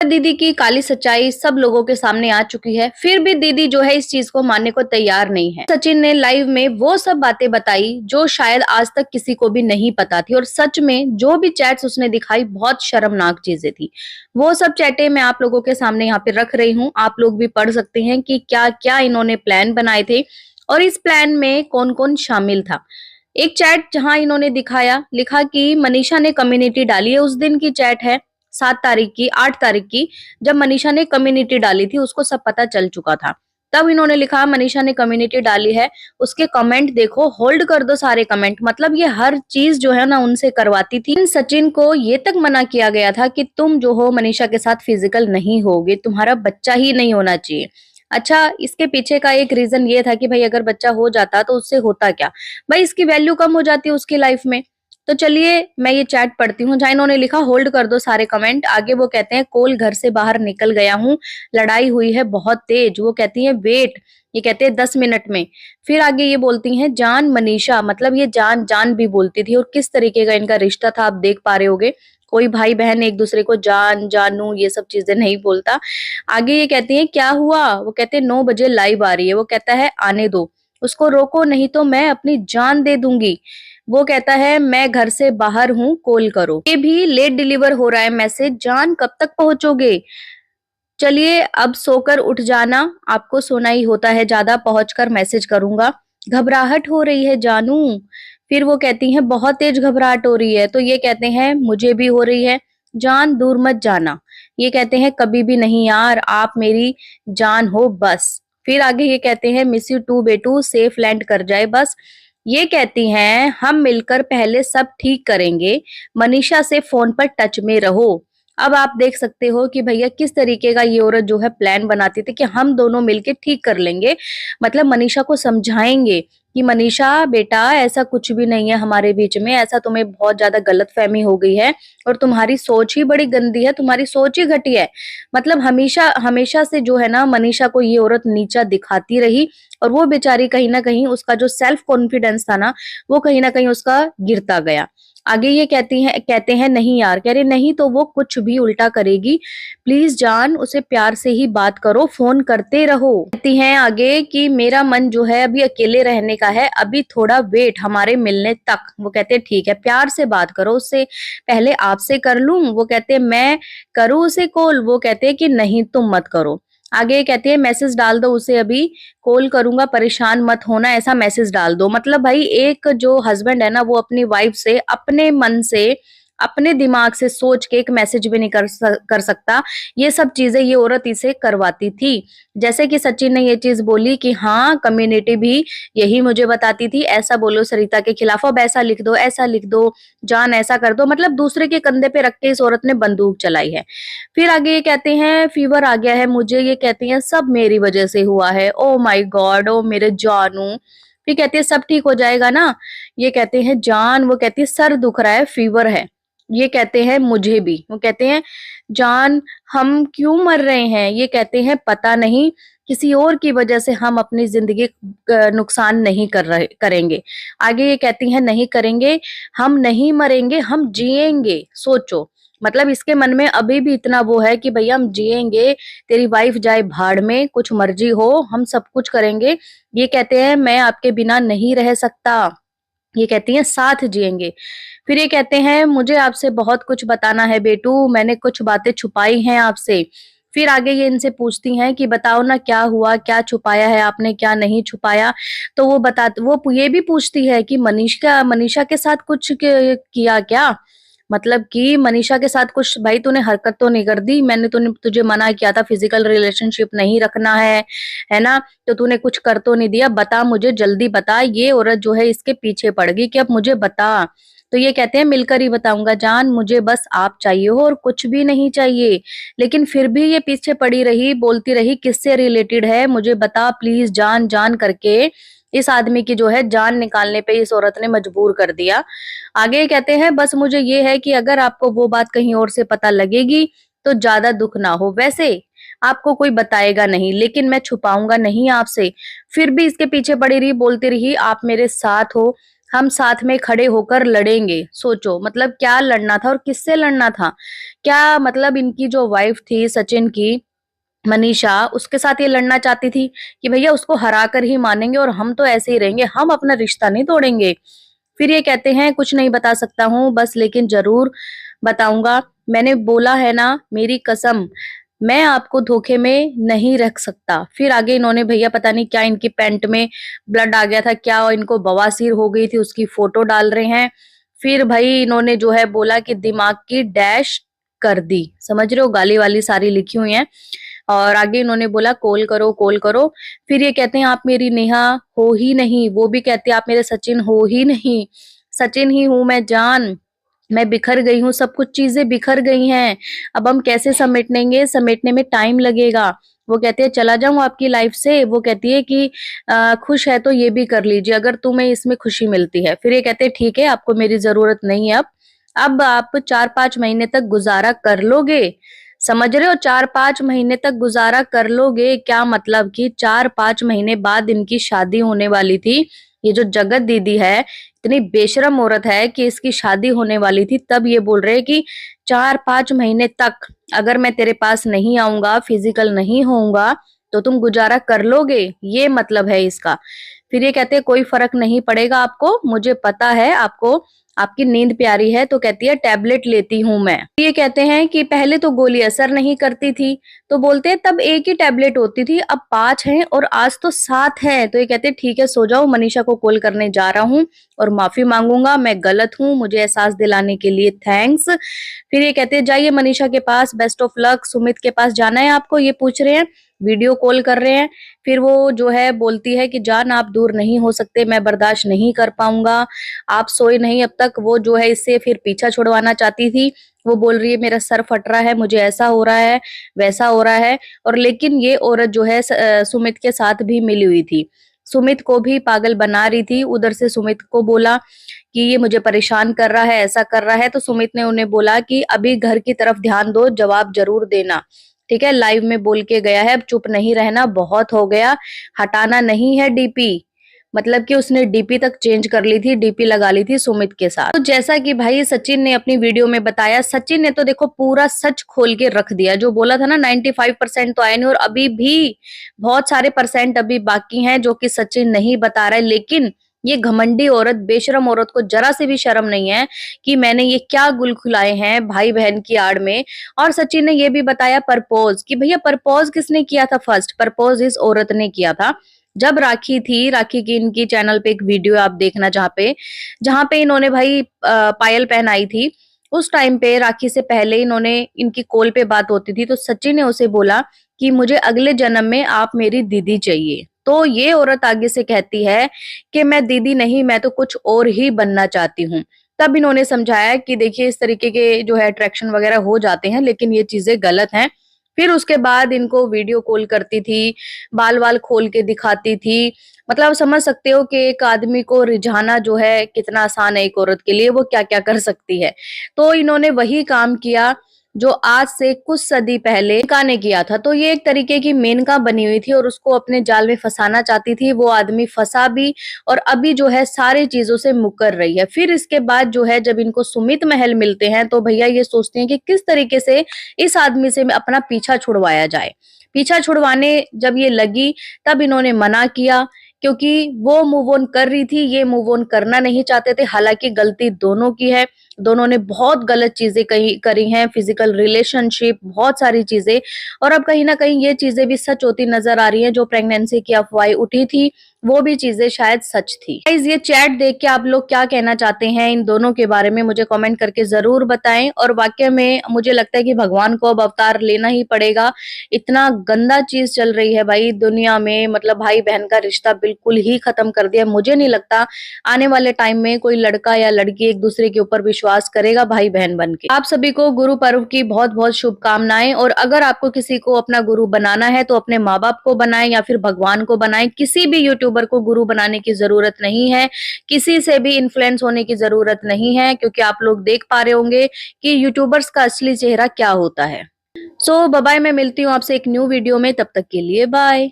दीदी की काली सच्चाई सब लोगों के सामने आ चुकी है, फिर भी दीदी जो है इस चीज को मानने को तैयार नहीं है। सचिन ने लाइव में वो सब बातें बताई जो शायद आज तक किसी को भी नहीं पता थी, और सच में जो भी चैट्स उसने दिखाई बहुत शर्मनाक चीजें थी। वो सब चैटें मैं आप लोगों के सामने यहाँ पे रख रही हूँ, आप लोग भी पढ़ सकते हैं कि क्या क्या इन्होंने प्लान बनाए थे और इस प्लान में कौन कौन शामिल था। एक चैट जहां इन्होंने दिखाया, लिखा कि मनीषा ने कम्युनिटी डाली है, उस दिन की चैट है 7 तारीख की, 8 तारीख की, जब मनीषा ने कम्युनिटी डाली थी उसको सब पता चल चुका था। तब इन्होंने लिखा मनीषा ने कम्युनिटी डाली है, उसके कमेंट देखो, होल्ड कर दो सारे कमेंट। मतलब ये हर चीज जो है ना उनसे करवाती थी। सचिन को ये तक मना किया गया था कि तुम जो हो मनीषा के साथ फिजिकल नहीं होगे, तुम्हारा बच्चा ही नहीं होना चाहिए। अच्छा, इसके पीछे का एक रीजन ये था कि भाई अगर बच्चा हो जाता तो उससे होता क्या, भाई इसकी वैल्यू कम हो जाती है उसकी लाइफ में। तो चलिए मैं ये चैट पढ़ती हूँ जहां इन्होंने लिखा, होल्ड कर दो सारे कमेंट। आगे वो कहते हैं, कोल घर से बाहर निकल गया हूँ, लड़ाई हुई है बहुत तेज। वो कहती है वेट, ये कहते हैं 10 मिनट में। फिर आगे ये बोलती हैं, जान मनीषा, मतलब ये जान जान भी बोलती थी, और किस तरीके का इनका रिश्ता था आप देख पा रहे होगे। कोई भाई बहन एक दूसरे को जान जानू ये सब चीजें नहीं बोलता। आगे ये कहती है, क्या हुआ? वो कहते हैं 9 बजे लाइव आ रही है। वो कहता है आने दो, उसको रोको नहीं तो मैं अपनी जान दे दूंगी। वो कहता है मैं घर से बाहर हूँ, कॉल करो। ये भी लेट डिलीवर हो रहा है मैसेज, जान कब तक पहुंचोगे? चलिए अब सोकर उठ जाना, आपको सोना ही होता है ज्यादा, पहुंचकर मैसेज करूंगा। घबराहट हो रही है जानू। फिर वो कहती हैं बहुत तेज घबराहट हो रही है। तो ये कहते हैं मुझे भी हो रही है, जान दूर मत जाना। ये कहते हैं कभी भी नहीं यार, आप मेरी जान हो बस। फिर आगे ये कहते हैं मिस यू टू बेटू, सेफ लैंड कर जाए बस। ये कहती हैं हम मिलकर पहले सब ठीक करेंगे, मनीषा से फोन पर टच में रहो। अब आप देख सकते हो कि भैया किस तरीके का ये औरत जो है प्लान बनाती थी कि हम दोनों मिलके ठीक कर लेंगे। मतलब मनीषा को समझाएंगे कि मनीषा बेटा ऐसा कुछ भी नहीं है हमारे बीच में, ऐसा तुम्हें बहुत ज्यादा गलतफहमी हो गई है और तुम्हारी सोच ही बड़ी गंदी है, तुम्हारी सोच ही घटिया है। मतलब हमेशा हमेशा से जो है ना मनीषा को ये औरत नीचा दिखाती रही, और वो बेचारी कहीं ना कहीं उसका जो सेल्फ कॉन्फिडेंस था ना वो कहीं ना कहीं उसका गिरता गया। आगे ये कहते हैं नहीं यार, कह रहे नहीं तो वो कुछ भी उल्टा करेगी, प्लीज जान उसे प्यार से ही बात करो, फोन करते रहो। कहती हैं आगे कि मेरा मन जो है अभी अकेले रहने का है, अभी थोड़ा वेट हमारे मिलने तक। वो कहते हैं ठीक है, प्यार से बात करो उससे, पहले आपसे कर लूं? वो कहते हैं मैं करूं उसे कॉल? वो कहते हैं कि नहीं तुम मत करो। आगे कहते हैं मैसेज डाल दो उसे, अभी कॉल करूंगा, परेशान मत होना, ऐसा मैसेज डाल दो। मतलब भाई एक जो हस्बैंड है ना वो अपनी वाइफ से अपने मन से अपने दिमाग से सोच के एक मैसेज भी नहीं कर सकता। ये सब चीजें ये औरत इसे करवाती थी। जैसे कि सचिन ने ये चीज बोली कि हाँ कम्युनिटी भी यही मुझे बताती थी, ऐसा बोलो सरिता के खिलाफ, अब ऐसा लिख दो, ऐसा लिख दो, जान ऐसा कर दो। मतलब दूसरे के कंधे पे रख के इस औरत ने बंदूक चलाई है। फिर आगे ये कहते हैं फीवर आ गया है मुझे, ये कहती हैं सब मेरी वजह से हुआ है, ओ माय गॉड, ओ मेरे जानू। फिर कहती है सब ठीक हो जाएगा ना? ये कहते हैं जान, वो कहती है सर दुख रहा है, फीवर है। ये कहते हैं मुझे भी। वो कहते हैं जान हम क्यों मर रहे हैं? ये कहते हैं पता नहीं, किसी और की वजह से हम अपनी जिंदगी नुकसान नहीं करेंगे। आगे ये कहती हैं नहीं करेंगे, हम नहीं मरेंगे, हम जिएंगे। सोचो, मतलब इसके मन में अभी भी इतना वो है कि भैया हम जिएंगे, तेरी वाइफ जाए भाड़ में, कुछ मर्जी हो, हम सब कुछ करेंगे। ये कहते हैं मैं आपके बिना नहीं रह सकता। ये कहती हैं साथ जिएंगे। फिर ये कहते हैं मुझे आपसे बहुत कुछ बताना है बेटू, मैंने कुछ बातें छुपाई हैं आपसे। फिर आगे ये इनसे पूछती हैं कि बताओ ना क्या हुआ, क्या छुपाया है आपने, क्या नहीं छुपाया। तो वो ये भी पूछती है कि मनीषा मनीषा के साथ कुछ किया क्या? मतलब कि मनीषा के साथ कुछ, भाई तूने हरकत तो नहीं कर दी? मैंने तूने तुझे मना किया था फिजिकल रिलेशनशिप नहीं रखना है ना? तो तूने कुछ कर तो नहीं दिया? बता मुझे, जल्दी बता। ये औरत जो है इसके पीछे पड़ गई कि अब मुझे बता। तो ये कहते हैं मिलकर ही बताऊंगा जान, मुझे बस आप चाहिए हो और कुछ भी नहीं चाहिए। लेकिन फिर भी ये पीछे पड़ी रही, बोलती रही किससे रिलेटेड है, मुझे बता प्लीज जान जान करके। इस आदमी की जो है जान निकालने पे इस औरत ने मजबूर कर दिया। आगे ये कहते हैं बस मुझे ये है कि अगर आपको वो बात कहीं और से पता लगेगी तो ज्यादा दुख ना हो। वैसे आपको कोई बताएगा नहीं, लेकिन मैं छुपाऊंगा नहीं आपसे। फिर भी इसके पीछे पड़ी रही, बोलती रही आप मेरे साथ हो, हम साथ में खड़े होकर लड़ेंगे। सोचो मतलब क्या लड़ना था और किससे लड़ना था। क्या मतलब इनकी जो वाइफ थी सचिन की, मनीषा, उसके साथ ये लड़ना चाहती थी कि भैया उसको हरा कर ही मानेंगे और हम तो ऐसे ही रहेंगे, हम अपना रिश्ता नहीं तोड़ेंगे। फिर ये कहते हैं कुछ नहीं बता सकता हूँ बस, लेकिन जरूर बताऊंगा। मैंने बोला है ना, मेरी कसम, मैं आपको धोखे में नहीं रख सकता। फिर आगे इन्होंने भैया पता नहीं क्या इनकी पैंट में ब्लड आ गया था क्या, और इनको बवासीर हो गई थी, उसकी फोटो डाल रहे हैं। फिर भाई इन्होंने जो है बोला कि दिमाग की डैश कर दी, समझ रहे हो, गाली वाली सारी लिखी हुई है। और आगे इन्होंने बोला कॉल करो कॉल करो। फिर ये कहते हैं आप मेरी नेहा हो ही नहीं, वो भी कहते हैं आप मेरे सचिन हो ही नहीं, सचिन ही हूं मैं जान, मैं बिखर गई हूँ, सब कुछ चीजें बिखर गई हैं, अब हम कैसे समेटेंगे, समेटने में टाइम लगेगा। वो कहते हैं चला जाऊं आपकी लाइफ से। वो कहती है कि खुश है तो ये भी कर लीजिए अगर तुम्हें इसमें खुशी मिलती है। फिर ये कहते हैं ठीक है आपको मेरी जरूरत नहीं है अब आप 4-5 महीने तक गुजारा कर लोगे। समझ रहे हो, 4-5 महीने तक गुजारा कर लोगे, क्या मतलब कि 4-5 महीने बाद इनकी शादी होने वाली थी। ये जो जगत दीदी है इतनी बेशरम औरत है कि इसकी शादी होने वाली थी, तब ये बोल रहे हैं कि 4-5 महीने तक अगर मैं तेरे पास नहीं आऊंगा, फिजिकल नहीं होऊंगा, तो तुम गुजारा कर लोगे, ये मतलब है इसका। फिर ये कहते हैं कोई फर्क नहीं पड़ेगा आपको, मुझे पता है आपको आपकी नींद प्यारी है, तो कहती है टैबलेट लेती हूं मैं। ये कहते हैं कि पहले तो गोली असर नहीं करती थी, तो बोलते हैं तब एक ही टैबलेट होती थी, अब 5 हैं और आज तो 7 हैं। तो ये कहते हैं ठीक है सो जाओ, मनीषा को कॉल करने जा रहा हूँ और माफी मांगूंगा, मैं गलत हूँ, मुझे एहसास दिलाने के लिए थैंक्स। फिर ये कहते हैं जाइए मनीषा के पास, बेस्ट ऑफ लक, सुमित के पास जाना है आपको, ये पूछ रहे हैं, वीडियो कॉल कर रहे हैं। फिर वो जो है बोलती है कि जान आप दूर नहीं हो सकते, मैं बर्दाश्त नहीं कर पाऊंगा, आप सोए नहीं अब तक। वो जो है इससे फिर पीछा छुड़वाना चाहती थी, वो बोल रही है मेरा सर फट रहा है, मुझे ऐसा हो रहा है वैसा हो रहा है। और लेकिन ये औरत जो है सुमित के साथ भी मिली हुई थी, सुमित को भी पागल बना रही थी। उधर से सुमित को बोला कि ये मुझे परेशान कर रहा है, ऐसा कर रहा है, तो सुमित ने उन्हें बोला कि अभी घर की तरफ ध्यान दो, जवाब जरूर देना, ठीक है, लाइव में बोल के गया है, अब चुप नहीं रहना, बहुत हो गया, हटाना नहीं है डीपी। मतलब कि उसने डीपी तक चेंज कर ली थी, डीपी लगा ली थी सुमित के साथ। तो जैसा कि भाई सचिन ने अपनी वीडियो में बताया, सचिन ने तो देखो पूरा सच खोल के रख दिया, जो बोला था ना 95% तो आए नहीं, और अभी भी बहुत सारे परसेंट अभी बाकी हैं जो कि सचिन नहीं बता रहा है। लेकिन ये घमंडी औरत, बेशरम औरत को जरा से भी शर्म नहीं है कि मैंने ये क्या गुल खुलाए हैं भाई बहन की आड़ में। और सचिन ने ये भी बताया प्रपोज, कि भैया प्रपोज किसने किया था, फर्स्ट प्रपोज इस औरत ने किया था। जब राखी थी, राखी की इनकी चैनल पे एक वीडियो आप देखना, जहां पे इन्होंने भाई पायल पहनाई थी, उस टाइम पे राखी से पहले इन्होंने, इनकी कॉल पे बात होती थी, तो सचिन ने उसे बोला कि मुझे अगले जन्म में आप मेरी दीदी चाहिए। तो ये औरत आगे से कहती है कि मैं दीदी नहीं, मैं तो कुछ और ही बनना चाहती हूँ। तब इन्होंने समझाया कि देखिए इस तरीके के जो है अट्रैक्शन वगैरह हो जाते हैं, लेकिन ये चीजें गलत हैं। फिर उसके बाद इनको वीडियो कॉल करती थी, बाल वाल खोल के दिखाती थी। मतलब समझ सकते हो कि एक आदमी को रिझाना जो है कितना आसान है, एक औरत के लिए वो क्या क्या कर सकती है। तो इन्होंने वही काम किया जो आज से कुछ सदी पहले मेनका ने किया था। तो ये एक तरीके की मेनका बनी हुई थी और उसको अपने जाल में फंसाना चाहती थी, वो आदमी फंसा भी, और अभी जो है सारी चीजों से मुकर रही है। फिर इसके बाद जो है जब इनको सुमित महल मिलते हैं, तो भैया ये सोचते हैं कि किस तरीके से इस आदमी से अपना पीछा छुड़वाया जाए। पीछा छुड़वाने जब ये लगी, तब इन्होंने मना किया, क्योंकि वो मूव ऑन कर रही थी, ये मूव ऑन करना नहीं चाहते थे। हालांकि गलती दोनों की है, दोनों ने बहुत गलत चीजें करी हैं, फिजिकल रिलेशनशिप, बहुत सारी चीजें। और अब कहीं ना कहीं ये चीजें भी सच होती नजर आ रही हैं, जो प्रेगनेंसी की अफवाहें उठी थी वो भी चीजें शायद सच थी। गाइस ये चैट देख के आप लोग क्या कहना चाहते हैं इन दोनों के बारे में, मुझे कमेंट करके जरूर बताएं। और वाकई में मुझे लगता है कि भगवान को अब अवतार लेना ही पड़ेगा, इतना गंदा चीज चल रही है भाई दुनिया में। मतलब भाई बहन का रिश्ता बिल्कुल ही खत्म कर दिया। मुझे नहीं लगता आने वाले टाइम में कोई लड़का या लड़की एक दूसरे के ऊपर विश्वास करेगा भाई बहन बन के। आप सभी को गुरु पर्व की बहुत बहुत शुभकामनाएं। और अगर आपको किसी को अपना गुरु बनाना है तो अपने माँ बाप को बनाएं या फिर भगवान को बनाएं। किसी भी यूट्यूबर को गुरु बनाने की जरूरत नहीं है, किसी से भी इन्फ्लुएंस होने की जरूरत नहीं है, क्योंकि आप लोग देख पा रहे होंगे कि यूट्यूबर्स का असली चेहरा क्या होता है। सो बाय बाय, मैं मिलती हूँ आपसे एक न्यू वीडियो में, तब तक के लिए बाय।